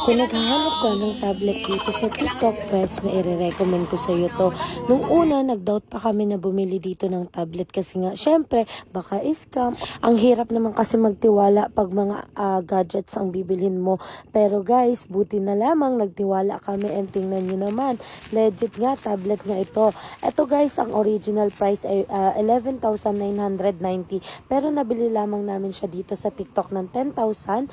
Kung naghahanap ka ng tablet dito sa TikTok Press, may i-recommend ko sa iyo to. Nung una, nag-doubt pa kami na bumili dito ng tablet kasi nga, syempre, baka scam. Ang hirap naman kasi magtiwala pag mga gadgets ang bibilhin mo. Pero guys, buti na lamang nagtiwala kami and tingnan nyo naman. Legit nga, tablet nga ito. Ito guys, ang original price ay 11,990. Pero nabili lamang namin siya dito sa TikTok ng 10,500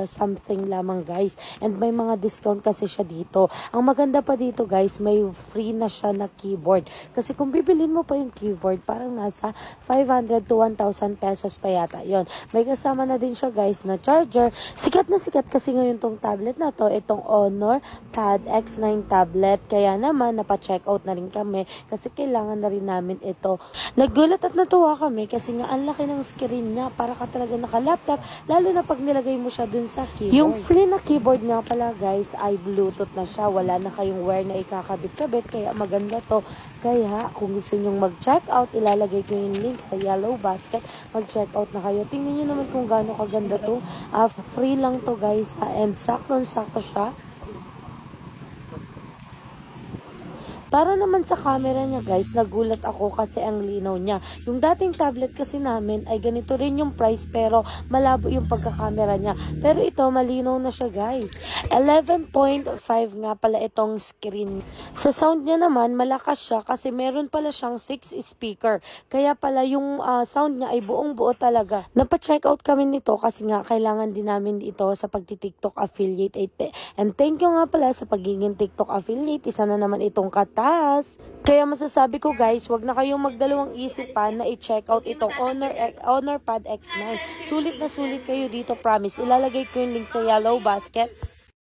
something lamang guys. And may mga discount kasi siya dito. Ang maganda pa dito guys, may free na siya na keyboard. Kasi kung bibilin mo pa yung keyboard, parang nasa 500 to 1,000 pesos pa yata yon. May kasama na din siya guys na charger. Sikat na sikat kasi ngayon tong tablet na to, itong Honor Pad X9 tablet. Kaya naman, napa-check out na rin kami kasi kailangan na rin namin ito. Nagulat at natuwa kami kasi nga ang laki ng screen niya, para ka talaga naka-laptop, lalo na pag nilagay mo siya dun sa keyboard. Yung free na keyboard nga pala guys ay Bluetooth na siya. Wala na kayong wire na ikakabit-kabit. Kaya maganda to. Kaya kung gusto nyong mag-check out, ilalagay ko yung link sa yellow basket. Mag-check out na kayo. Tingnan nyo naman kung gaano kaganda to. Free lang to guys. And sakto-sakto siya. Para naman sa camera niya guys, nagulat ako kasi ang linaw niya. Yung dating tablet kasi namin ay ganito rin yung price pero malabo yung pagkakamera niya. Pero ito malinaw na siya guys. 11.5 nga pala itong screen. Sa sound niya naman malakas siya kasi meron pala siyang 6 speaker. Kaya pala yung sound niya ay buong buo talaga. Napa-check out kami nito kasi nga kailangan din namin ito sa pagti-TikTok affiliate. And thank you nga pala sa pagiging TikTok affiliate. Isa na naman itong kata. Kaya masasabi ko guys, wag na kayong magdalawang isip pa na i-check out itong Honor Pad X9. Sulit na sulit kayo dito, promise. Ilalagay ko yung link sa yellow basket.